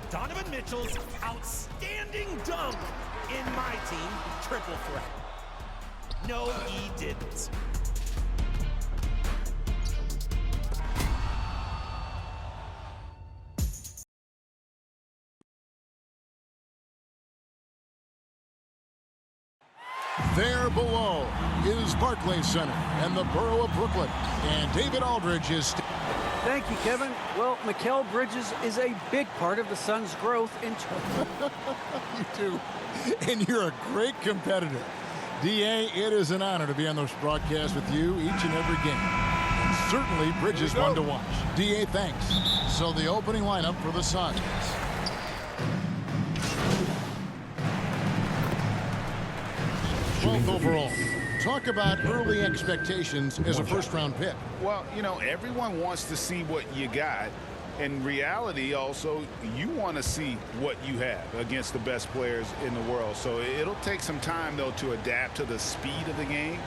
Donovan Mitchell's outstanding dunk in my team triple threat. No, he didn't. There below is Barclays Center and the borough of Brooklyn. And David Aldridge is... Thank you, Kevin. Well, Mikal Bridges is a big part of the Suns' growth in... You do. And you're a great competitor. D.A., it is an honor to be on this broadcast with you each and every game. And certainly Bridges one to watch. D.A., thanks. So the opening lineup for the Suns. 12th overall. Talk about early expectations as a first-round pick. Well, you know, everyone wants to see what you got. In reality, also, you want to see what you have against the best players in the world. So it'll take some time, though, to adapt to the speed of the game.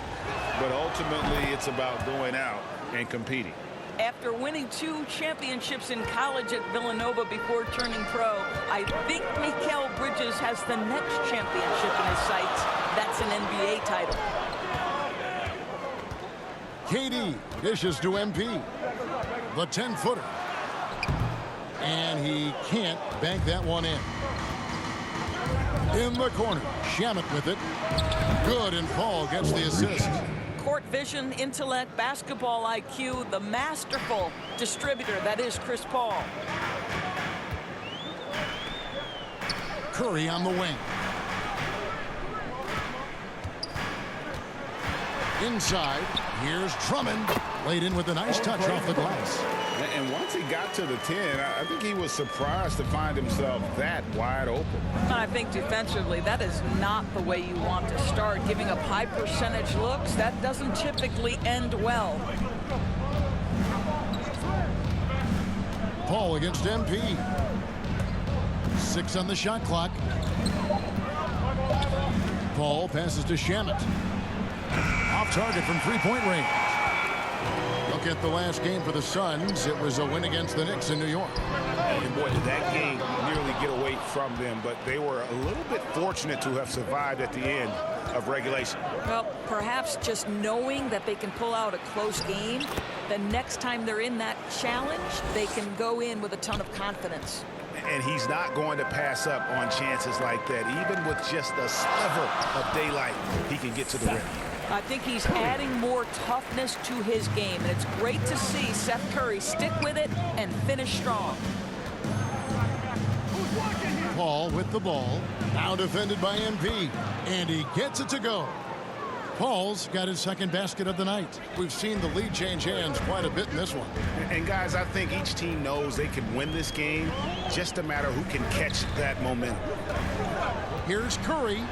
But ultimately, it's about going out and competing. After winning 2 championships in college at Villanova before turning pro, I think Mikal Bridges has the next championship in his sights. That's an NBA title. KD dishes to MP. The 10-footer. And he can't bank that one in. In the corner, Shamet with it. Good, and Paul gets the assist. Court vision, intellect, basketball IQ, the masterful distributor that is Chris Paul. Curry on the wing. Inside, here's Drummond. Laid in with a nice touch off the glass. And once he got to the 10, I think he was surprised to find himself that wide open. And I think defensively, that is not the way you want to start. Giving up high percentage looks, that doesn't typically end well. Paul against MP. 6 on the shot clock. Paul passes to Shamet. Off target from three-point range. Look at the last game for the Suns. It was a win against the Knicks in New York. And boy, did that game nearly get away from them, but they were a little bit fortunate to have survived at the end of regulation. Well, perhaps just knowing that they can pull out a close game, the next time they're in that challenge, they can go in with a ton of confidence. And he's not going to pass up on chances like that. Even with just a sliver of daylight, he can get to the rim. I think he's adding more toughness to his game, and it's great to see Seth Curry stick with it and finish strong. Paul with the ball, now defended by MP, and he gets it to go. Paul's got his second basket of the night. We've seen the lead change hands quite a bit in this one. And guys, I think each team knows they can win this game, just a matter who can catch that momentum. Here's Curry.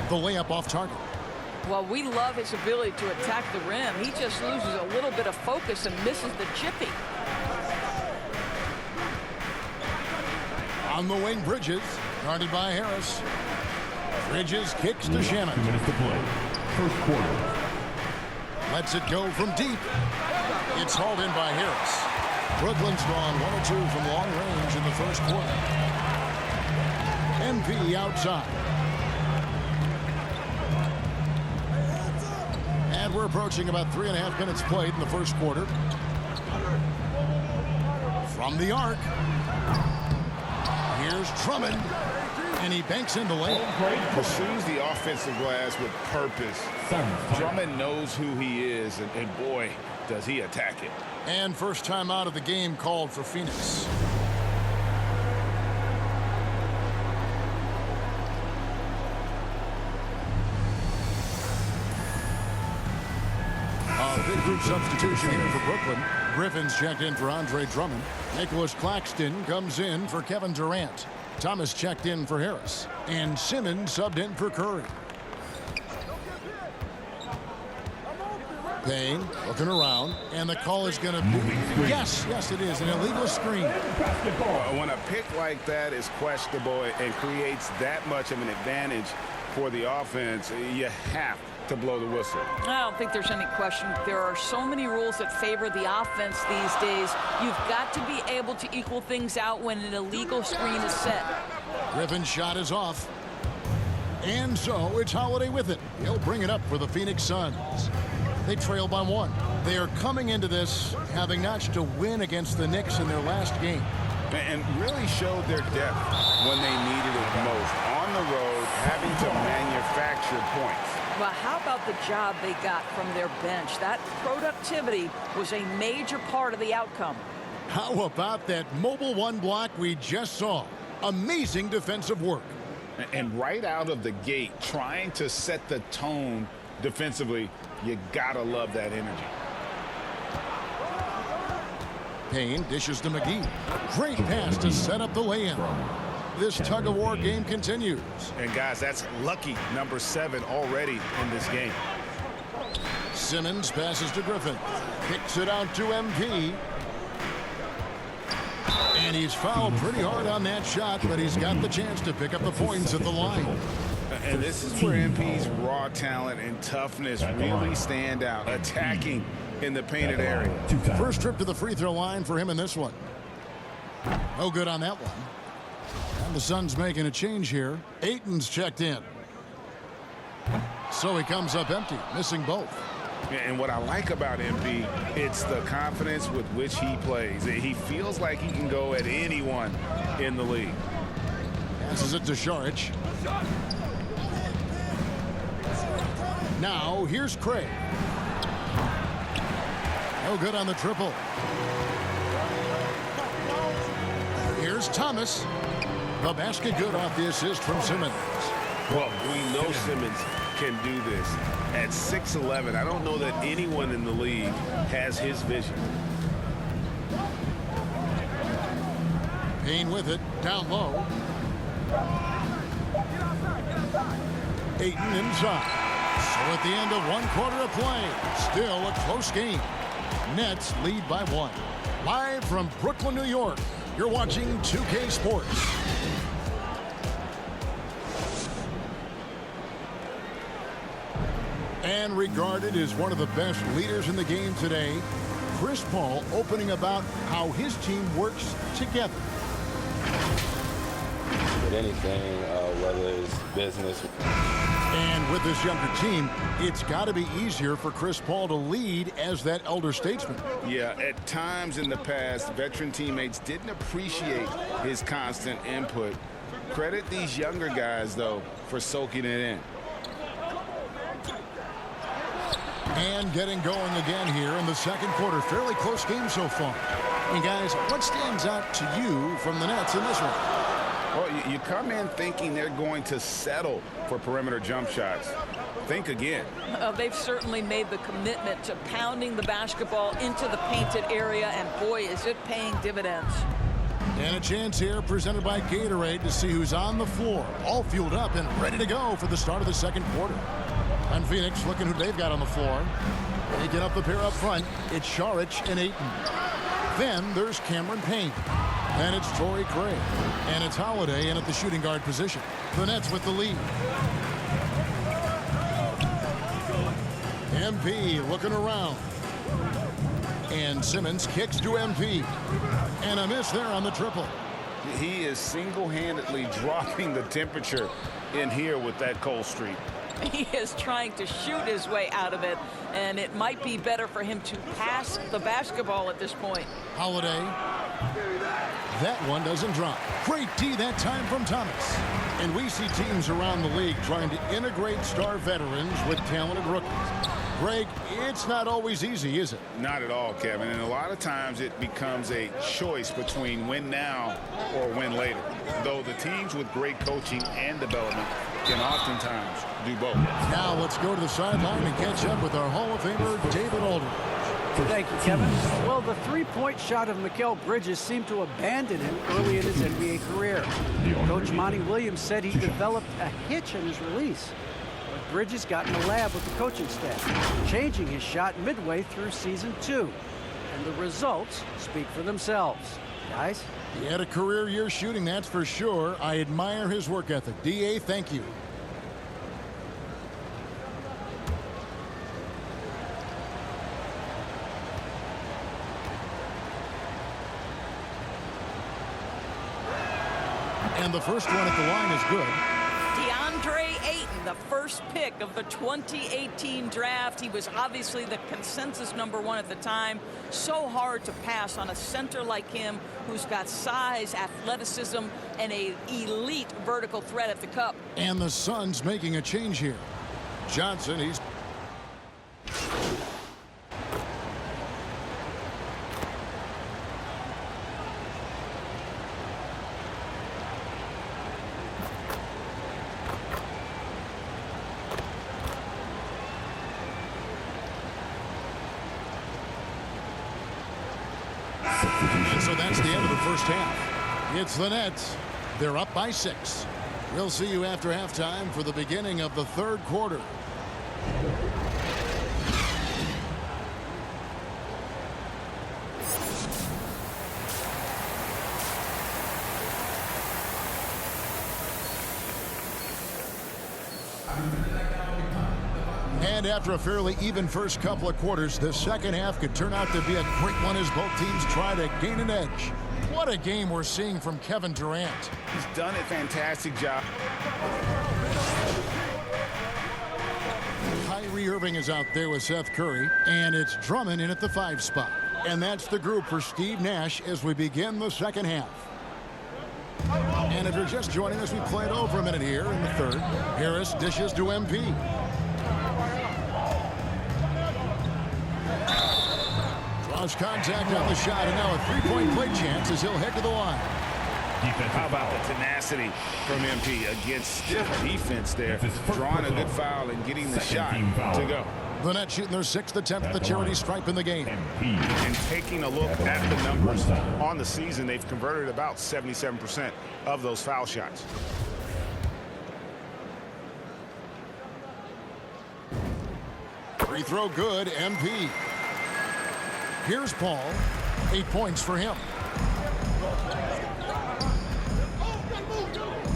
The layup off target. Well, we love his ability to attack the rim. He just loses a little bit of focus and misses the chippy. On the wing, Bridges, guarded by Harris. Bridges kicks to Shamet. 2 minutes to play. First quarter. Lets it go from deep. It's hauled in by Harris. Brooklyn's gone 1 or 2 from long range in the first quarter. MP outside. And we're approaching about 3.5 minutes played in the first quarter. From the arc. Here's Drummond. And he banks into lane. Pursues the offensive glass with purpose. Drummond knows who he is, and boy, does he attack it. And first time out of the game called for Phoenix. Big group substitution here for Brooklyn. Griffin's checked in for Andre Drummond. Nicholas Claxton comes in for Kevin Durant. Thomas checked in for Harris. And Simmons subbed in for Curry. Payne looking around. And the call is going to be... Yes, it is. An illegal screen. When a pick like that is questionable and creates that much of an advantage for the offense, you have to blow the whistle. I don't think there's any question. There are so many rules that favor the offense these days. You've got to be able to equal things out when an illegal screen is set. Griffin's shot is off. And so it's Holiday with it. He'll bring it up for the Phoenix Suns. They trail by 1. They are coming into this having notched a win against the Knicks in their last game. And really showed their depth when they needed it most. On the road, having to manufacture points. Well, how about the job they got from their bench? That productivity was a major part of the outcome. How about that mobile 1 block we just saw? Amazing defensive work. And right out of the gate, trying to set the tone defensively, you gotta love that energy. Payne dishes to McGee. Great pass to set up the lay-in. This tug-of-war game continues. And guys, that's lucky number 7 already in this game. Simmons passes to Griffin. Kicks it out to MP. And he's fouled pretty hard on that shot, but he's got the chance to pick up the points at the line. And this is where MP's raw talent and toughness really stand out, attacking in the painted area. First trip to the free throw line for him in this one. No good on that one. And the Suns making a change here. Ayton's checked in. So he comes up empty, missing both. And what I like about MP, it's the confidence with which he plays. He feels like he can go at anyone in the league. Passes it to Šarić. Now here's Craig. No good on the triple. Here's Thomas. The basket good off the assist from Simmons. Well, we know Simmons can do this. At 6'11", I don't know that anyone in the league has his vision. Payne with it, down low. Ayton inside. So at the end of 1 quarter of play, still a close game. Nets lead by 1. Live from Brooklyn, New York, you're watching 2K Sports. And regarded as one of the best leaders in the game today, Chris Paul opening about how his team works together. With anything, whether it's business. And with this younger team, it's got to be easier for Chris Paul to lead as that elder statesman. Yeah, at times in the past, veteran teammates didn't appreciate his constant input. Credit these younger guys, though, for soaking it in. And getting going again here in the second quarter. Fairly close game so far. And guys, what stands out to you from the Nets in this one? Well, you come in thinking they're going to settle for perimeter jump shots. Think again. They've certainly made the commitment to pounding the basketball into the painted area, and boy, is it paying dividends. And a chance here presented by Gatorade to see who's on the floor. All fueled up and ready to go for the start of the second quarter. And Phoenix looking who they've got on the floor. They get up the pair up front. It's Šarić and Ayton. Then there's Cameron Payne. And it's Torrey Craig. And it's Holiday in at the shooting guard position. The Nets with the lead. MP looking around. And Simmons kicks to MP. And a miss there on the triple. He is single-handedly dropping the temperature in here with that cold streak. He is trying to shoot his way out of it, and it might be better for him to pass the basketball at this point. Holiday. That one doesn't drop. Great D that time from Thomas. And we see teams around the league trying to integrate star veterans with talented rookies. Greg, it's not always easy, is it? Not at all, Kevin. And a lot of times it becomes a choice between win now or win later. Though the teams with great coaching and development can oftentimes do both. Now let's go to the sideline and catch up with our Hall of Famer, David Aldridge. Thank you, Kevin. Well, the three-point shot of Mikal Bridges seemed to abandon him early in his NBA career. Coach Monty Williams said he developed a hitch in his release. But Bridges got in the lab with the coaching staff, changing his shot midway through season 2. And the results speak for themselves. Guys? He had a career year shooting, that's for sure. I admire his work ethic. D.A., thank you. And the first one at the line is good. DeAndre Ayton, the first pick of the 2018 draft. He was obviously the consensus #1 at the time. So hard to pass on a center like him who's got size, athleticism, and an elite vertical threat at the cup. And the Suns making a change here. Johnson, he's... And so that's the end of the first half. It's the Nets. They're up by 6. We'll see you after halftime for the beginning of the third quarter. And after a fairly even first couple of quarters, the second half could turn out to be a great one as both teams try to gain an edge. What a game we're seeing from Kevin Durant. He's done a fantastic job. Kyrie Irving is out there with Seth Curry, and it's Drummond in at the 5 spot. And that's the group for Steve Nash as we begin the second half. And if you're just joining us, we played over a minute here in the third. Harris dishes to MP. Draws contact on the shot, and now a three-point play chance as he'll head to the line. How about the tenacity from MP against stiff defense there, drawing a good foul and getting the shot to go. The Nets shooting their 6th attempt at the charity stripe in the game. And taking a look at the numbers on the season, they've converted about 77% of those foul shots. Free throw good, MP. Here's Paul. 8 points for him.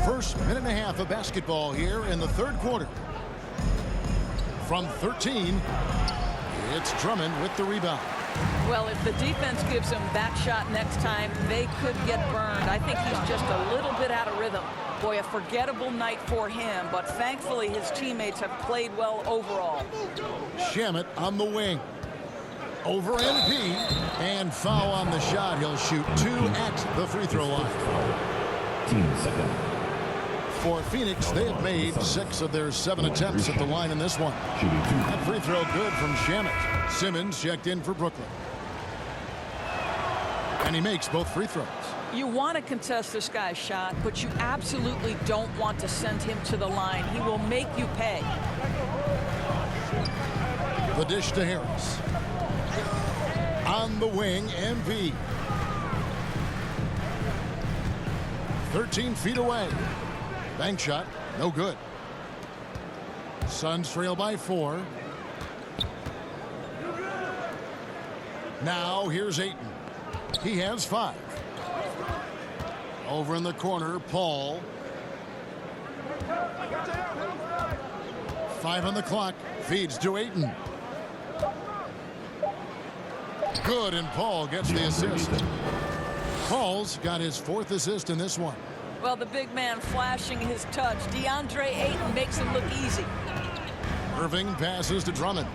First minute and a half of basketball here in the third quarter. From 13, it's Drummond with the rebound. Well, if the defense gives him that shot next time, they could get burned. I think he's just a little bit out of rhythm. Boy, a forgettable night for him, but thankfully his teammates have played well overall. Shamet on the wing. Over MP, and foul on the shot. He'll shoot 2 at the free throw line. Team second. For Phoenix, they have made 6 of their 7 attempts at the line in this one. That free throw good from Shamet. Simmons checked in for Brooklyn. And he makes both free throws. You want to contest this guy's shot, but you absolutely don't want to send him to the line. He will make you pay. The dish to Harris. On the wing, MP. 13 feet away. Bank shot, no good. Suns trail by 4. Now here's Ayton. He has 5. Over in the corner, Paul. 5 on the clock. Feeds to Ayton. Good, and Paul gets the assist. Paul's got his 4th assist in this one. Well, the big man flashing his touch. DeAndre Ayton makes it look easy. Irving passes to Drummond.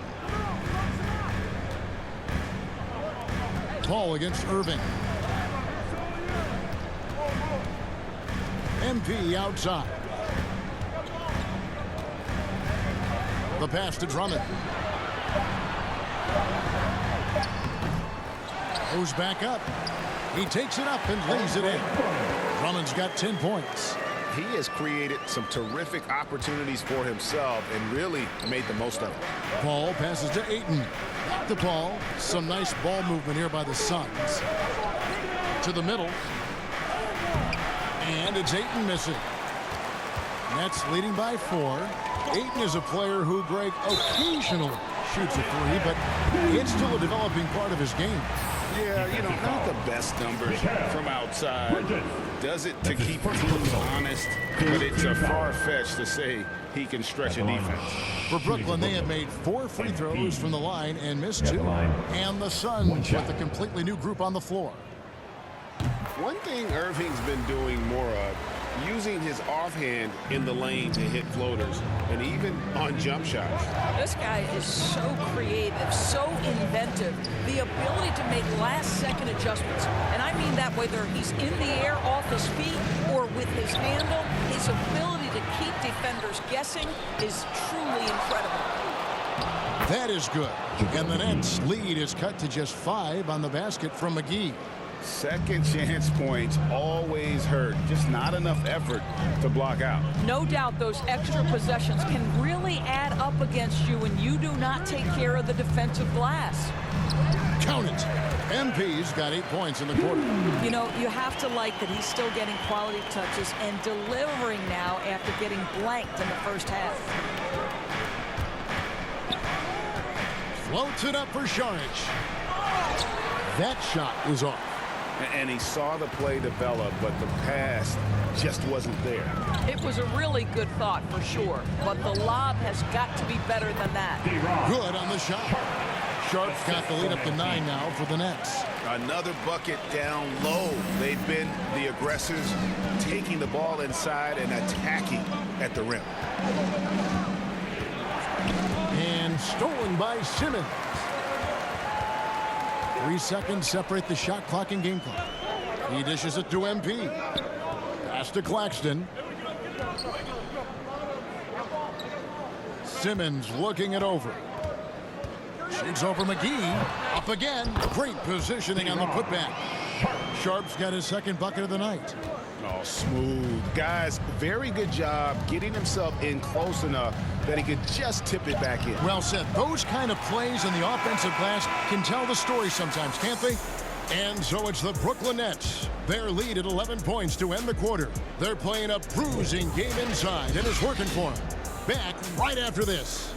Paul against Irving. MP outside. The pass to Drummond. Goes back up. He takes it up and lays it in. Drummond's got 10 points. He has created some terrific opportunities for himself and really made the most of it. Paul passes to Ayton. Back to Paul. Some nice ball movement here by the Suns. To the middle. And it's Ayton missing. Nets leading by 4. Ayton is a player who, Greg, occasionally shoots a 3, but it's still a developing part of his game. Yeah, you know, not the best numbers from outside. Does it to keep teams honest, but it's a far-fetched to say he can stretch a defense. For Brooklyn, they have made 4 free throws from the line and missed 2. And the Suns with a completely new group on the floor. One thing Irving's been doing more of using his offhand in the lane to hit floaters and even on jump shots. This guy is so creative, so inventive. The ability to make last-second adjustments. And I mean that whether he's in the air off his feet or with his handle, his ability to keep defenders guessing is truly incredible. That is good. And the Nets' lead is cut to just 5 on the basket from McGee. Second chance points always hurt. Just not enough effort to block out. No doubt those extra possessions can really add up against you when you do not take care of the defensive glass. Count it. MP's got 8 points in the quarter. You know, you have to like that he's still getting quality touches and delivering now after getting blanked in the first half. Floats it up for Saric. That shot is off. And he saw the play develop, but the pass just wasn't there. It was a really good thought for sure, but the lob has got to be better than that. Good on the shot. Sharp's got the lead up to 9 now for the Nets. Another bucket down low. They've been the aggressors, taking the ball inside and attacking at the rim. And stolen by Simmons. 3 seconds separate the shot clock and game clock. He dishes it to MP. Pass to Claxton. Simmons looking it over. Shoots over McGee. Up again. Great positioning on the putback. Sharp's got his second bucket of the night. Oh, smooth. Guys, very good job getting himself in close enough that he could just tip it back in. Well said. Those kind of plays in the offensive glass can tell the story sometimes, can't they? And so it's the Brooklyn Nets. Their lead at 11 points to end the quarter. They're playing a bruising game inside, and it's working for them. Back right after this.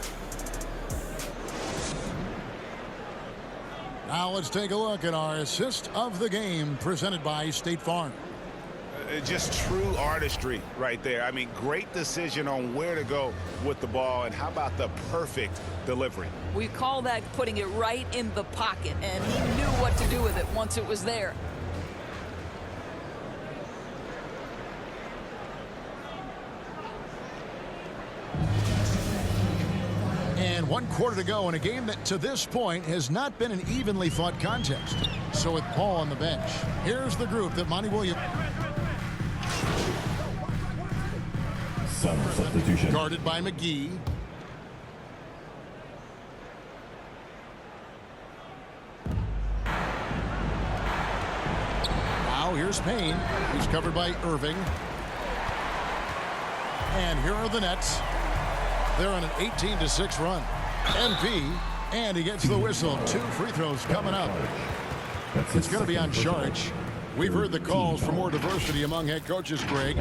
Now let's take a look at our assist of the game presented by State Farm. Just true artistry right there. I mean, great decision on where to go with the ball, and how about the perfect delivery? We call that putting it right in the pocket, and he knew what to do with it once it was there. And 1 quarter to go in a game that to this point has not been an evenly fought contest. So with Paul on the bench, here's the group that Monty Williams Substitution. guarded by McGee. Now here's Payne. He's covered by Irving. And here are the Nets. They're on an 18-6 run. MP, and he gets the whistle. 2 free throws coming up. It's going to be on Saric. We've heard the calls for more diversity among head coaches, Greg.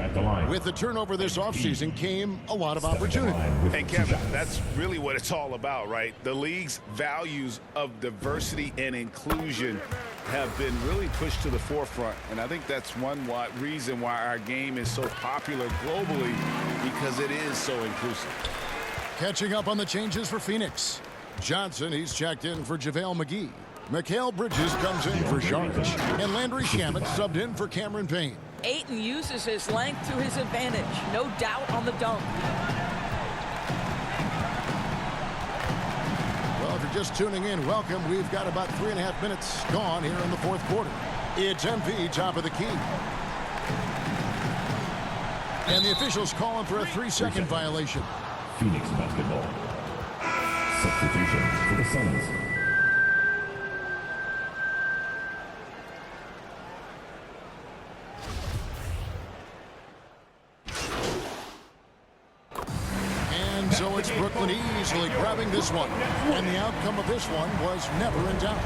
With the turnover this offseason came a lot of opportunity. And Kevin, that's really what it's all about, right? The league's values of diversity and inclusion have been really pushed to the forefront. And I think that's one reason why our game is so popular globally, because it is so inclusive. Catching up on the changes for Phoenix. Johnson, he's checked in for JaVale McGee. Mikal Bridges comes in for Saric. And Landry Shamet subbed in for Cameron Payne. Ayton uses his length to his advantage. No doubt on the dunk. Well, if you're just tuning in, welcome. We've got about 3.5 minutes gone here in the 4th quarter. It's MP, top of the key. And the officials calling for a 3-second violation. Phoenix basketball. Substitution for the Suns. And so it's Brooklyn easily grabbing this one. And the outcome of this one was never in doubt.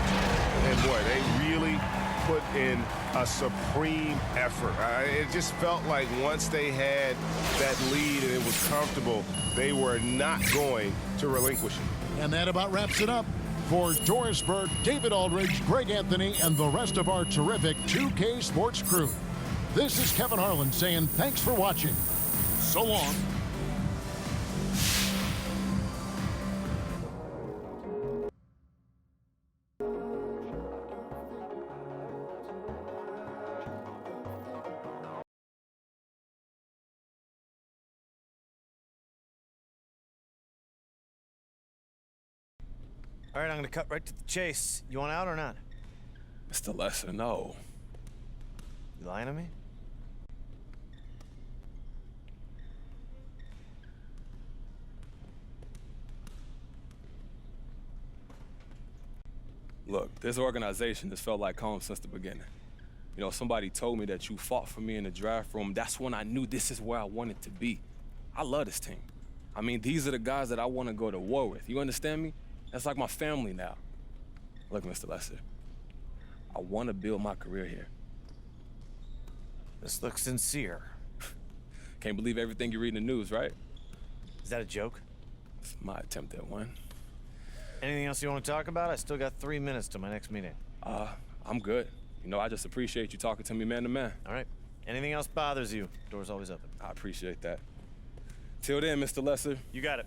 And boy, they really put in a supreme effort. It just felt like once they had that lead and it was comfortable, they were not going to relinquish it. And that about wraps it up. For Doris Burke, David Aldridge, Greg Anthony, and the rest of our terrific 2K Sports crew, this is Kevin Harlan saying thanks for watching. So long. All right, I'm gonna cut right to the chase. You want out or not? Mr. Lesser, no. You lying to me? Look, this organization has felt like home since the beginning. You know, somebody told me that you fought for me in the draft room. That's when I knew this is where I wanted to be. I love this team. I mean, these are the guys that I want to go to war with. You understand me? That's like my family now. Look, Mr. Lesser, I want to build my career here. This looks sincere. Can't believe everything you read in the news, right? Is that a joke? It's my attempt at one. Anything else you want to talk about? I still got 3 minutes to my next meeting. I'm good. You know, I just appreciate you talking to me man to man. All right. Anything else bothers you? Door's always open. I appreciate that. Till then, Mr. Lesser. You got it.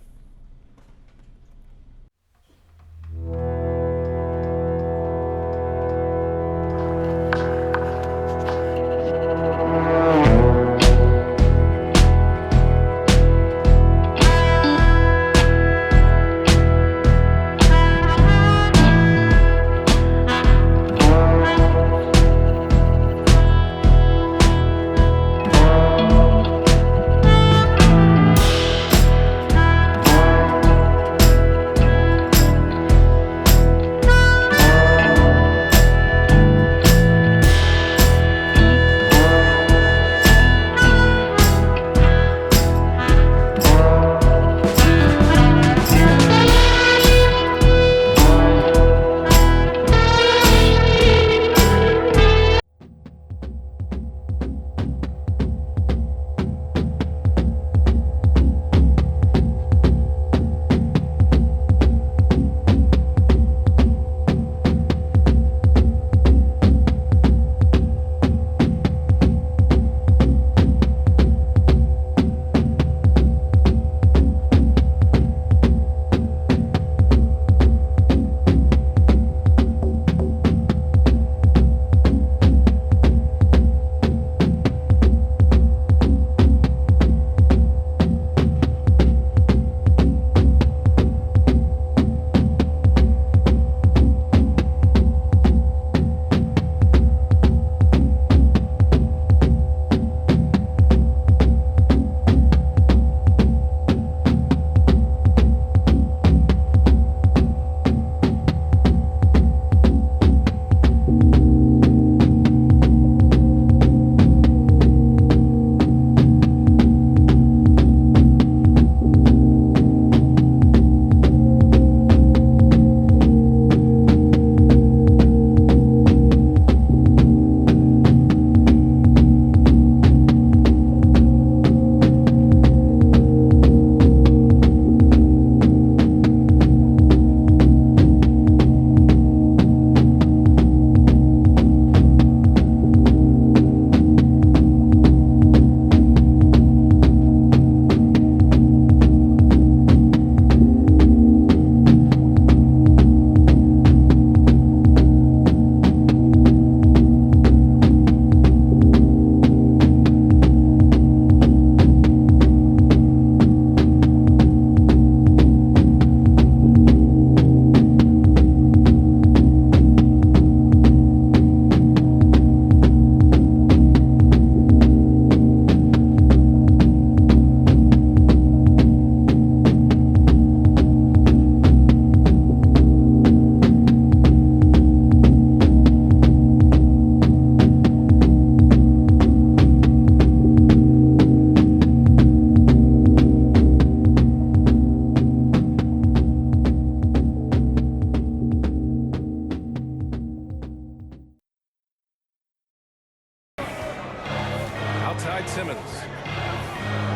Outside Simmons.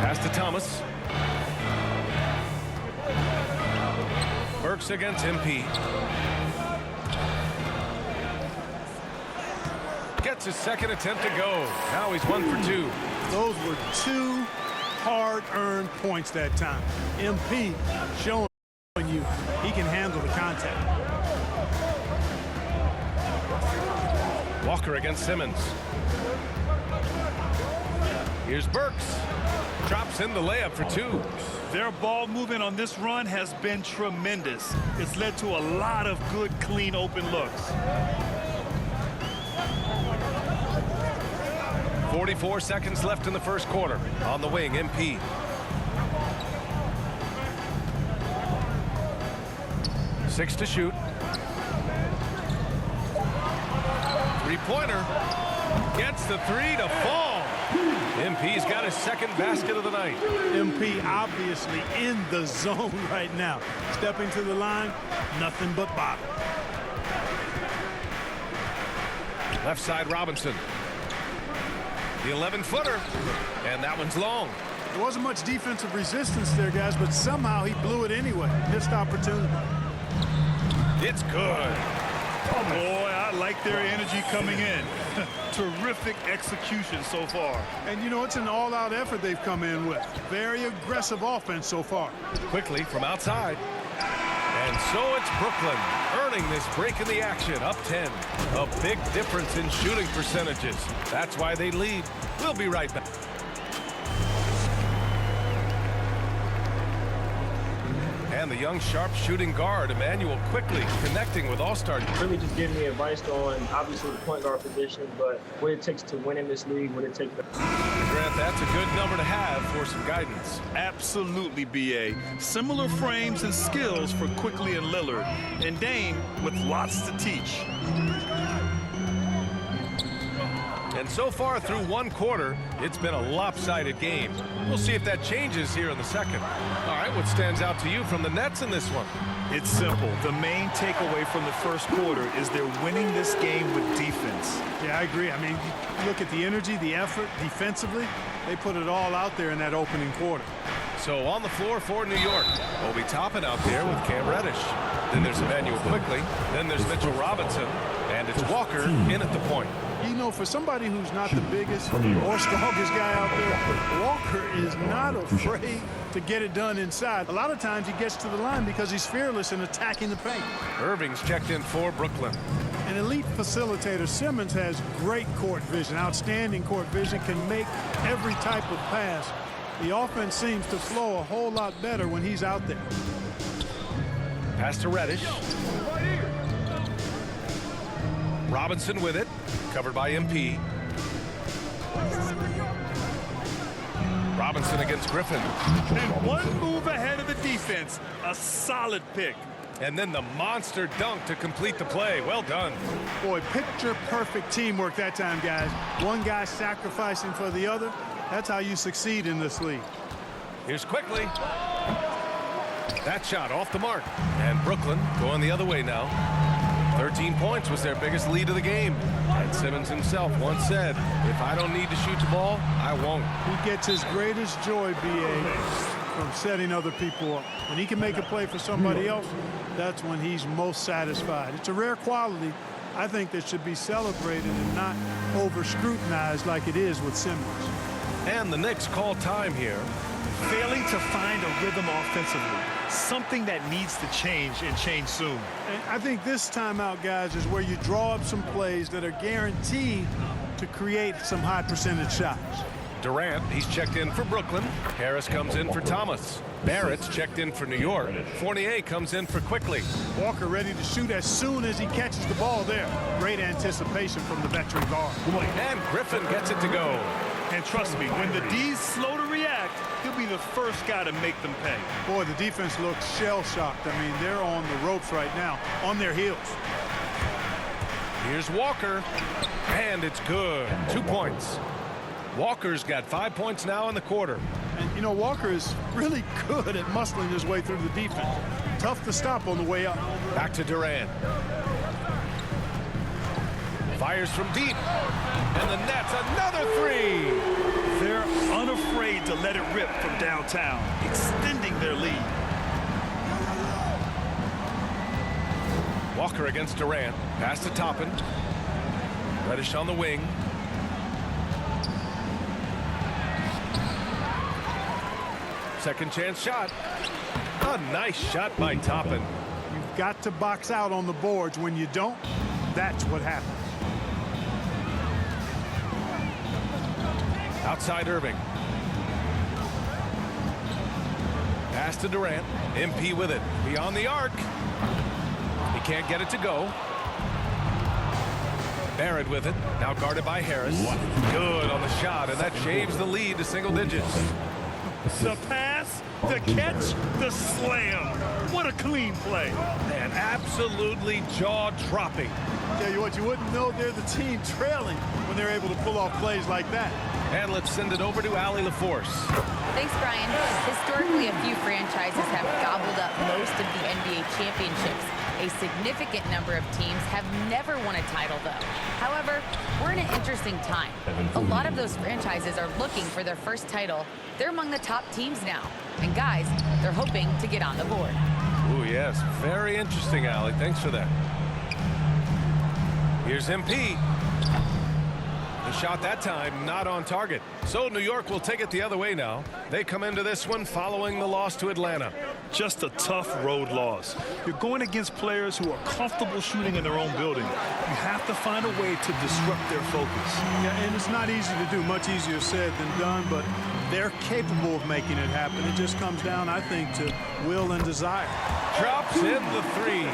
Pass to Thomas. Burks against MP. Gets his second attempt to go. Now he's 1 for 2. Those were 2 hard-earned points that time. MP showing you he can handle the contact. Walker against Simmons. Here's Burks. Drops in the layup for two. Their ball movement on this run has been tremendous. It's led to a lot of good, clean, open looks. 44 seconds left in the first quarter. On the wing, MP. Six to shoot. Three-pointer. Gets the three to fall. MP's got his second basket of the night. MP obviously in the zone right now. Stepping to the line, nothing but bottom. Left side, Robinson. The 11-footer, and that one's long. There wasn't much defensive resistance there, guys, but somehow he blew it anyway. Missed opportunity. It's good. Boy, I like their energy coming in. Terrific execution so far. And, you know, it's an all-out effort they've come in with. Very aggressive offense so far. Quickly from outside. And so it's Brooklyn earning this break in the action, up 10. A big difference in shooting percentages. That's why they lead. We'll be right back. And the young sharp shooting guard, Emmanuel, quickly connecting with all-star. Really just giving me advice on, obviously, the point guard position, but what it takes to win in this league, what it takes to... Grant, that's a good number to have for some guidance. Absolutely, B.A. Similar frames and skills for Quickly and Lillard. And Dame with lots to teach. And so far through one quarter, it's been a lopsided game. We'll see if that changes here in the second. All right, what stands out to you from the Nets in this one? It's simple. The main takeaway from the first quarter is they're winning this game with defense. Yeah, I agree. I mean, you look at the energy, the effort defensively. They put it all out there in that opening quarter. So on the floor for New York, Obi Toppin out there with Cam Reddish. Then there's Emmanuel Quickly. Then there's Mitchell Robinson. And it's Walker in at the point. You know, for somebody who's not the biggest or strongest guy out there, Walker is not afraid to get it done inside. A lot of times he gets to the line because he's fearless in attacking the paint. Irving's checked in for Brooklyn. An elite facilitator, Simmons, has great court vision, outstanding court vision, can make every type of pass. The offense seems to flow a whole lot better when he's out there. Pass to Reddish. Robinson with it, covered by MP. Robinson against Griffin. And one move ahead of the defense. A solid pick. And then the monster dunk to complete the play. Well done. Boy, picture-perfect teamwork that time, guys. One guy sacrificing for the other. That's how you succeed in this league. Here's Quickly. That shot off the mark. And Brooklyn going the other way now. 13 points was their biggest lead of the game. And Simmons himself once said, if I don't need to shoot the ball, I won't. He gets his greatest joy, B.A., from setting other people up. When he can make a play for somebody else, that's when he's most satisfied. It's a rare quality, I think, that should be celebrated and not over-scrutinized like it is with Simmons. And the Knicks call time here. Failing to find a rhythm offensively. Something that needs to change and change soon. And I think this timeout, guys, is where you draw up some plays that are guaranteed to create some high percentage shots. Durant, he's checked in for Brooklyn. Harris comes in for Thomas. Barrett's checked in for New York. Fournier comes in for Quickly. Walker ready to shoot as soon as he catches the ball there. Great anticipation from the veteran guard. And Griffin gets it to go. And trust me, when the D's slow to react, he'll be the first guy to make them pay. Boy, the defense looks shell-shocked. I mean, they're on the ropes right now, on their heels. Here's Walker, and it's good. 2 points. Walker's got 5 points now in the quarter. And, you know, Walker is really good at muscling his way through the defense. Tough to stop on the way up. Back to Durant. Fires from deep. And the Nets, another three. They're unafraid to let it rip from downtown, extending their lead. Walker against Durant. Pass to Toppin. Reddish on the wing. Second chance shot. A nice shot by Toppin. You've got to box out on the boards. When you don't, that's what happens. Outside Irving. Pass to Durant. MP with it. Beyond the arc. He can't get it to go. Barrett with it. Now guarded by Harris. Good on the shot, and that shaves the lead to single digits. The pass, the catch, the slam. What a clean play. Man, absolutely jaw-dropping. Tell you what, you wouldn't know they're the team trailing when they're able to pull off plays like that. And let's send it over to Allie LaForce. Thanks, Brian. Historically, a few franchises have gobbled up most of the NBA championships. A significant number of teams have never won a title, though. However, we're in an interesting time. A lot of those franchises are looking for their first title. They're among the top teams now. And guys, they're hoping to get on the board. Ooh, yes. Very interesting, Allie. Thanks for that. Here's MP. The shot that time not on target. So New York will take it the other way now. They come into this one following the loss to Atlanta. Just a tough road loss. You're going against players who are comfortable shooting in their own building. You have to find a way to disrupt their focus. Yeah, and it's not easy to do. Much easier said than done, but they're capable of making it happen. It just comes down, I think, to will and desire. Drops in the three.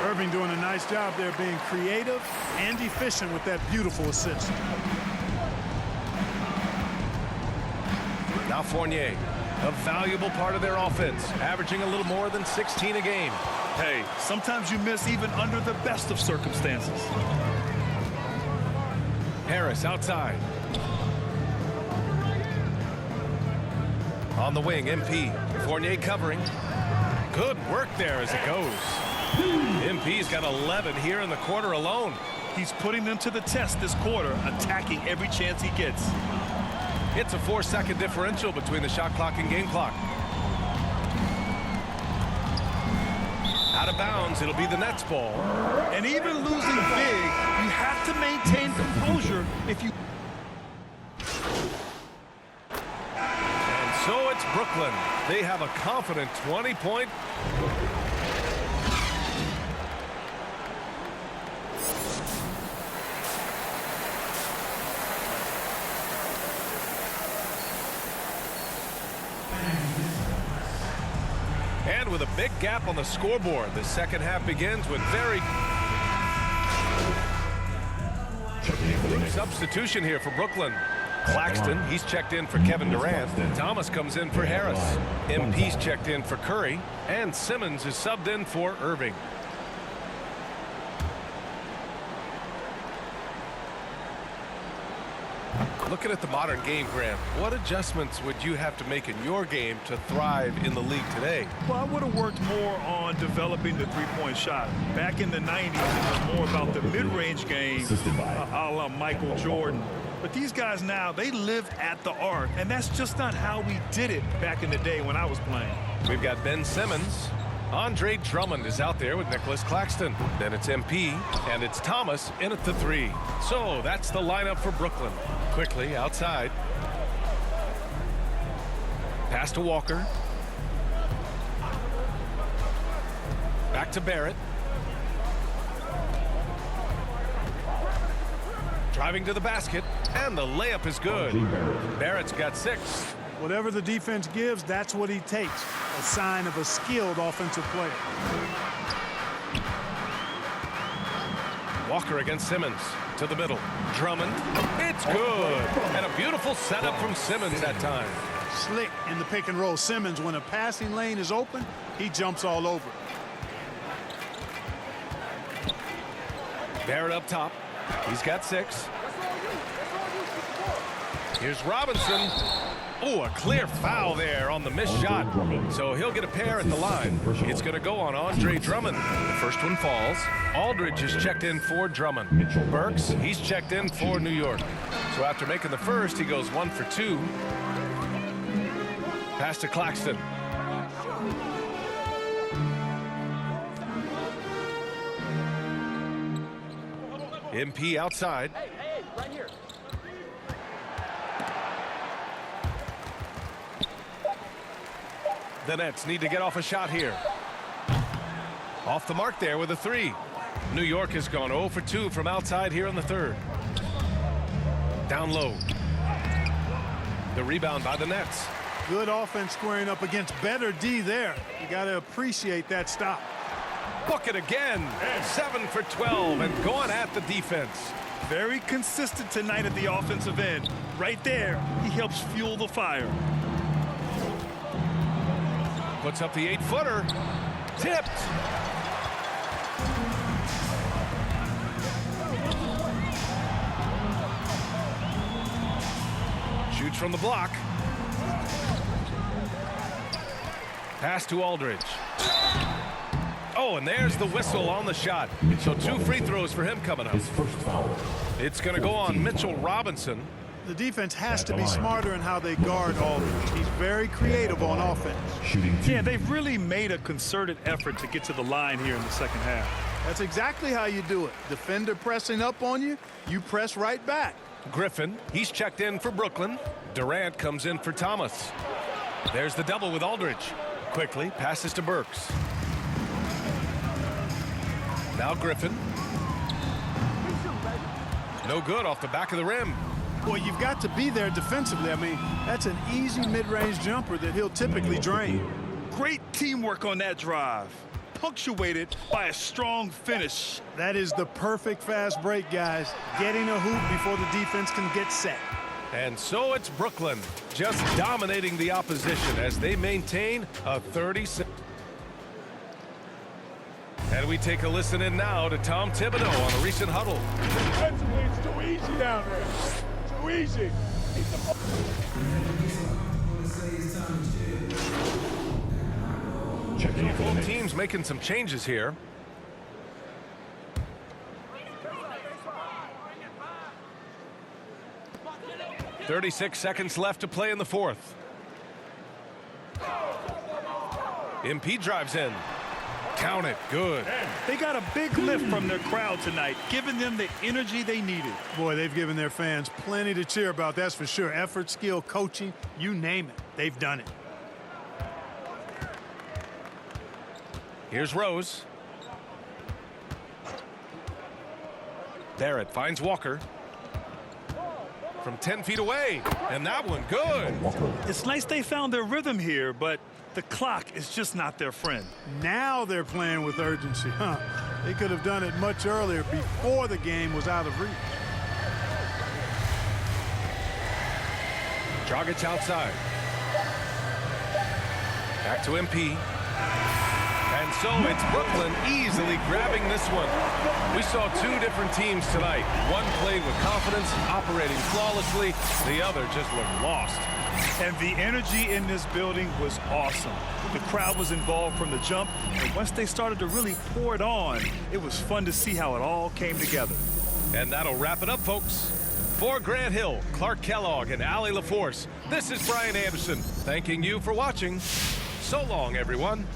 Irving doing a nice job there, being creative and efficient with that beautiful assist. Now Fournier, a valuable part of their offense, averaging a little more than 16 a game. Hey, sometimes you miss even under the best of circumstances. Harris outside. On the wing, MP. Fournier covering. Good work there as it goes. MP's got 11 here in the quarter alone. He's putting them to the test this quarter, attacking every chance he gets. It's a 4-second differential between the shot clock and game clock. Out of bounds, it'll be the Nets ball. And even losing big, you have to maintain composure if you... And so it's Brooklyn. They have a confident 20-point... And with a big gap on the scoreboard, the second half begins with very... Substitution here for Brooklyn. Claxton, he's checked in for Kevin Durant. Thomas comes in for Harris. MP's checked in for Curry. And Simmons is subbed in for Irving. Looking at the modern game, Grant, what adjustments would you have to make in your game to thrive in the league today? Well, I would have worked more on developing the three-point shot. Back in the 90s, it was more about the mid-range game, a la Michael Jordan. But these guys now, they live at the arc, and that's just not how we did it back in the day when I was playing. We've got Ben Simmons. Andre Drummond is out there with Nicholas Claxton. Then it's MP, and it's Thomas in at the three. So that's the lineup for Brooklyn. Quickly outside. Pass to Walker. Back to Barrett. Driving to the basket, and the layup is good. Barrett's got 6. Whatever the defense gives, that's what he takes. A sign of a skilled offensive player. Walker against Simmons. To the middle. Drummond. It's good. And a beautiful setup from Simmons that time. Slick in the pick and roll. Simmons, when a passing lane is open, he jumps all over. Barrett up top. He's got 6. Here's Robinson. Oh, a clear foul there on the missed shot. So he'll get a pair at the line. It's going to go on Andre Drummond. The first one falls. Aldridge is checked in for Drummond. Burks, he's checked in for New York. So after making the first, he goes 1 for 2. Pass to Claxton. MP outside. Hey, right here. The Nets need to get off a shot here. Off the mark there with a 3. New York has gone 0 for 2 from outside here in the third. Down low. The rebound by the Nets. Good offense squaring up against better D there. You got to appreciate that stop. Book it again. 7 for 12 and going at the defense. Very consistent tonight at the offensive end. Right there, he helps fuel the fire. Puts up the 8-footer. Tipped. Shoots from the block. Pass to Aldridge. Oh, and there's the whistle on the shot. So 2 free throws for him coming up. His first foul. It's going to go on Mitchell Robinson. The defense has to be smarter in how they guard Aldridge. He's very creative on offense. Shooting 2. Yeah, they've really made a concerted effort to get to the line here in the second half. That's exactly how you do it. Defender pressing up on you, you press right back. Griffin, he's checked in for Brooklyn. Durant comes in for Thomas. There's the double with Aldridge. Quickly passes to Burks. Now Griffin. No good off the back of the rim. Boy, you've got to be there defensively. I mean, that's an easy mid-range jumper that he'll typically drain. Great teamwork on that drive, punctuated by a strong finish. That is the perfect fast break, guys. Getting a hoop before the defense can get set. And so it's Brooklyn just dominating the opposition as they maintain a 36. And we take a listen in now to Tom Thibodeau on a recent huddle. Defensively, it's too easy down there. Too easy. Checking for both teams making some changes here. .36 seconds left to play in the fourth. MP drives in. Count it. Good. They got a big lift from their crowd tonight, giving them the energy they needed. Boy, they've given their fans plenty to cheer about, that's for sure. Effort, skill, coaching, you name it. They've done it. Here's Rose. Barrett finds Walker. From 10 feet away. And that one, good. It's nice they found their rhythm here, but the clock is just not their friend. Now they're playing with urgency, huh? They could have done it much earlier before the game was out of reach. Dragic outside. Back to MP. And so it's Brooklyn easily grabbing this one. We saw 2 different teams tonight. One played with confidence, operating flawlessly. The other just looked lost. And the energy in this building was awesome. The crowd was involved from the jump, and once they started to really pour it on, it was fun to see how it all came together. And that'll wrap it up, folks. For Grant Hill, Clark Kellogg, and Allie LaForce, this is Brian Anderson, thanking you for watching. So long, everyone.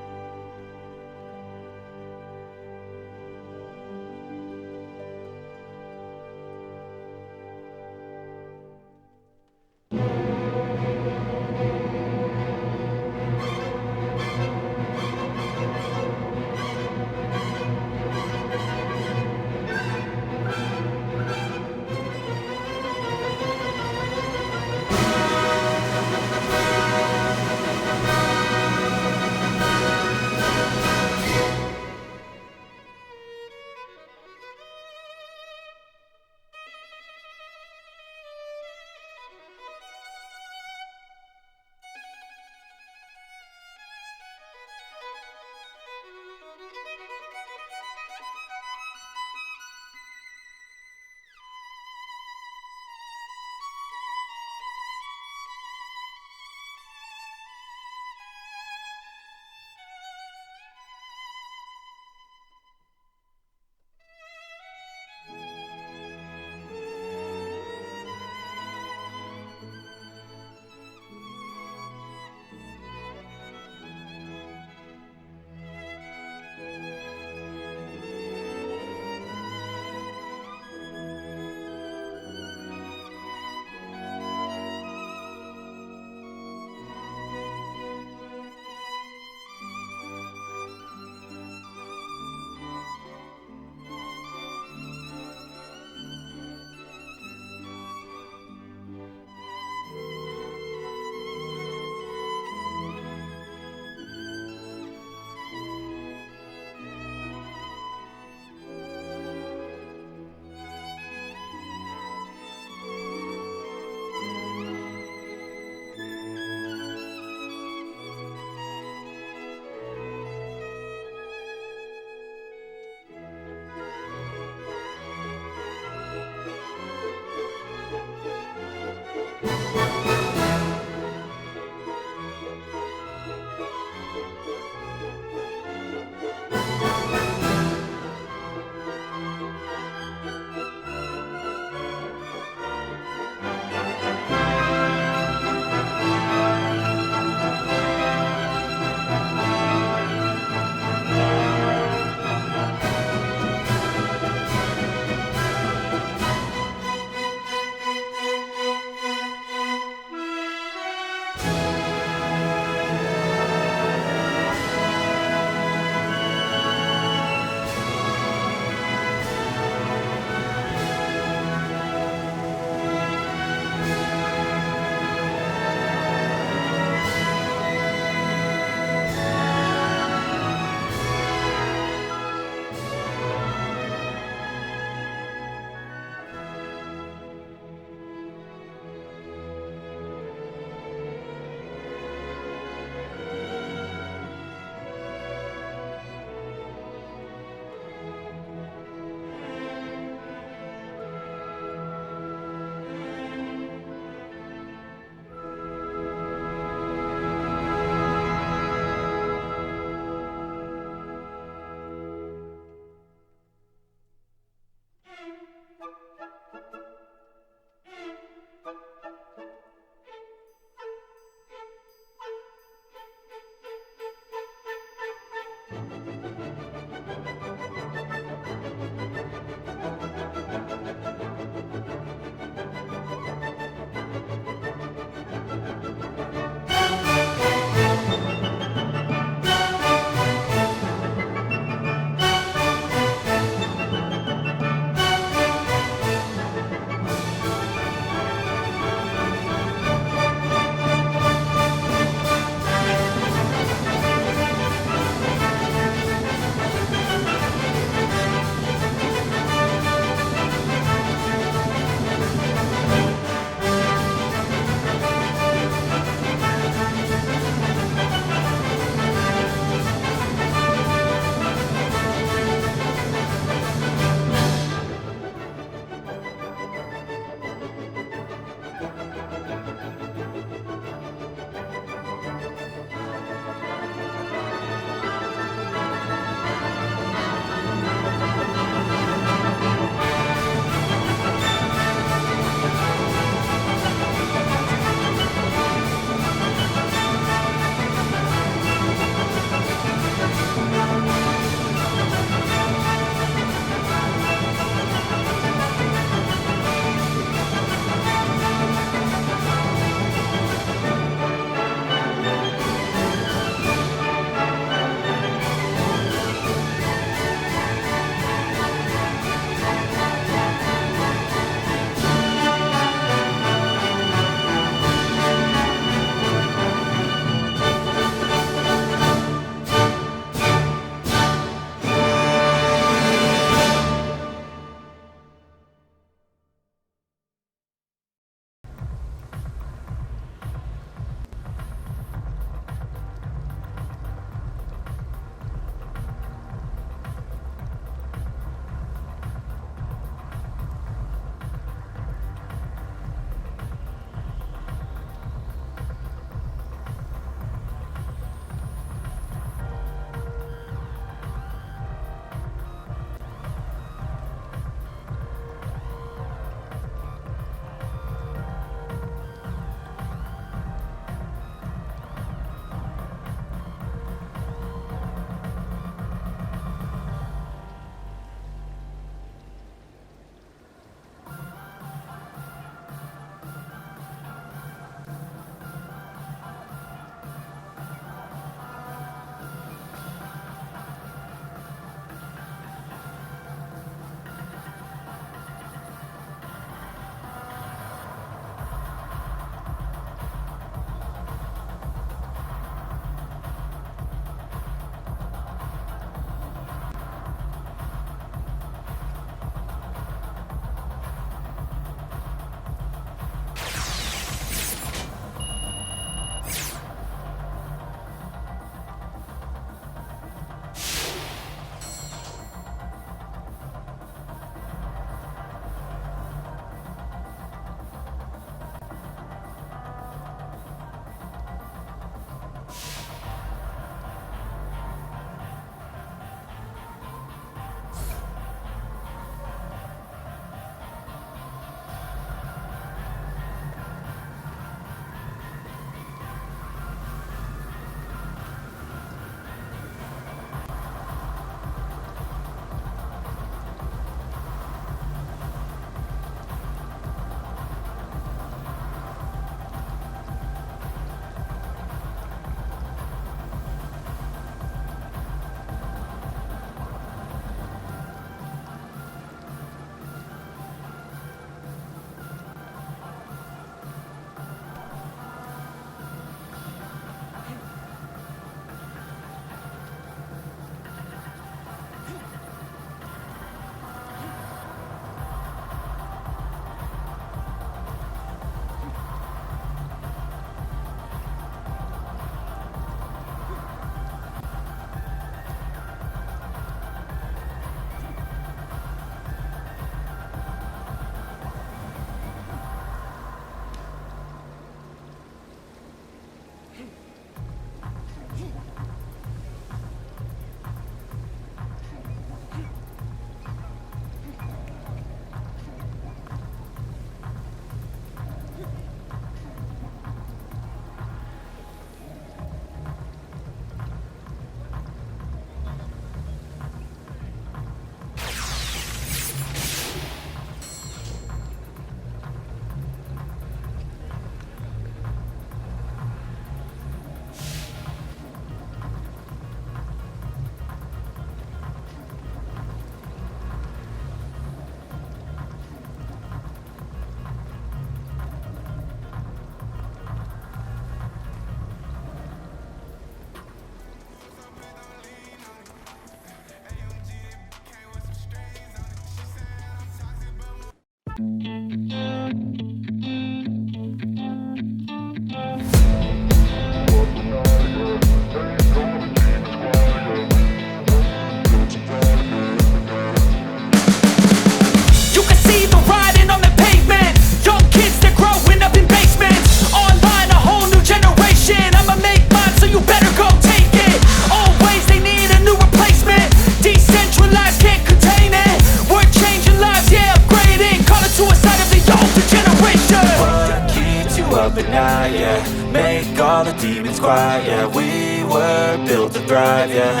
make all the demons quiet. Yeah, we were built to thrive, yeah.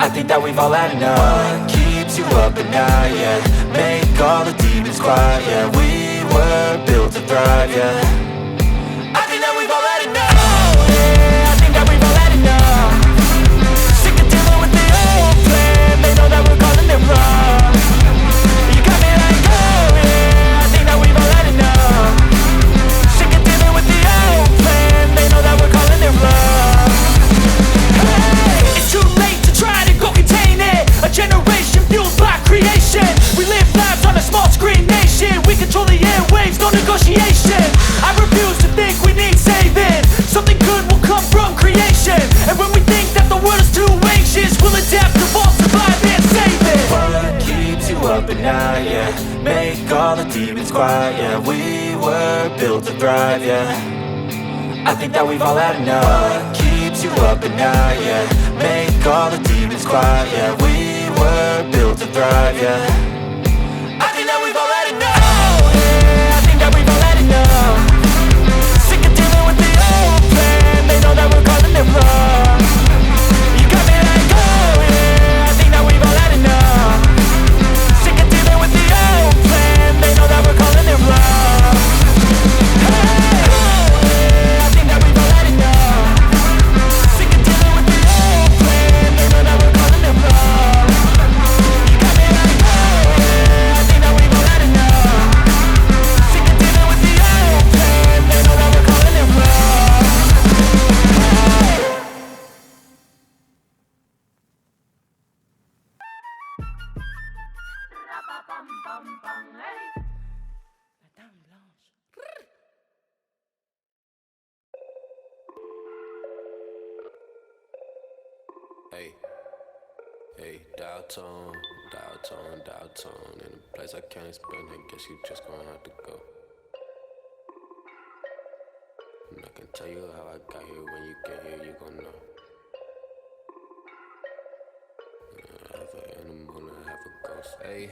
I think that we've all had enough. What keeps you up at night, yeah. Make all the demons quiet, yeah. We were built to thrive, yeah. I think that we've all had enough. Oh, yeah, I think that we've all had enough. Sick of dealing with the old plan. They know that we're calling it wrong. You got me like, oh yeah, I think that we've all had enough. Sick of dealing with the old plan. They know that we're calling it wrong. Hey, it's too late to try to go contain it. A generation fueled by creation. We live lives on a small screen nation. We control the airwaves, no negotiation. I refuse to think we need saving. Something good will come from creation. And when we think that the world is too anxious, we'll adapt, evolve, survive, and save it. What keeps you up at night, yeah. Make all the demons quiet, yeah. We were built to thrive, yeah. I think that we've all had enough. What keeps you up at night, yeah. Make all the demons quiet, yeah. We were built to thrive, yeah. I think that we've all had enough. Oh, yeah, I think that we've all had enough. Sick of dealing with the old plan. They know that we're calling it wrong. You got me like, oh yeah, I think that we've all had enough. Sick of dealing with the old plan. They know that we're calling it wrong. Hey, oh yeah, I think that we've all had enough. Sick of dealing with the old plan. They know that we're calling it wrong. You got me like, oh yeah, I think that we've all had enough. Sick of dealing with the old plan. They know that we're calling it wrong. Hey, hey, dial tone, in a place I can't explain. I guess you just gonna have to go. And I can tell you how I got here. When you get here, you gon' know. Half an animal and half a ghost. Hey,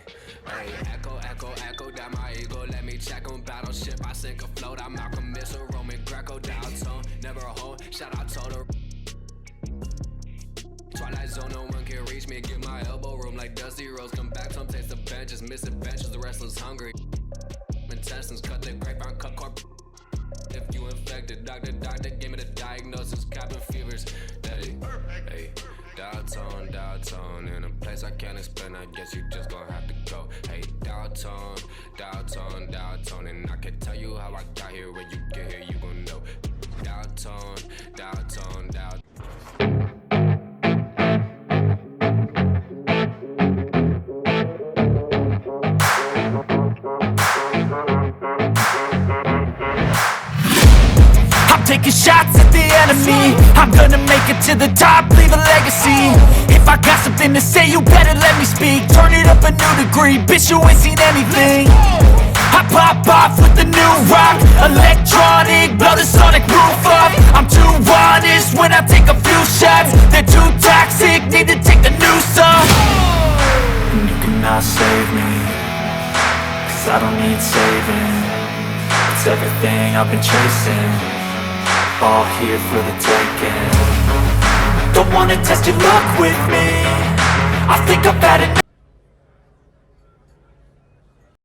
echo down my ego. Let me check on battleship. I sink afloat. I'm Malcolm Missile, Roman Greco, dial tone, never a home. Shout out Total. Twilight zone, no one can reach me. Get my elbow room like Dusty Rose. Come back, some taste the benches, misadventures. The wrestlers hungry. Intestines cut the grapevine, cut corp. If you infected, doctor, gave me the diagnosis. Cabin fevers. Hey, dial tone, in a place I can't explain. I guess you just gonna have to go. Hey, dial tone, and I can tell you how I got here. When you get here, you gon' know. Dial tone. Taking shots at the enemy. I'm gonna make it to the top, leave a legacy. If I got something to say, you better let me speak. Turn it up a new degree, bitch, you ain't seen anything. I pop off with the new rock, electronic, blow the sonic roof up. I'm too honest when I take a few shots. They're too toxic, need to take the noose off. And you cannot save me, 'cause I don't need saving. It's everything I've been chasing, all here for the taking. Don't wanna test your luck with me. I think I've had enough.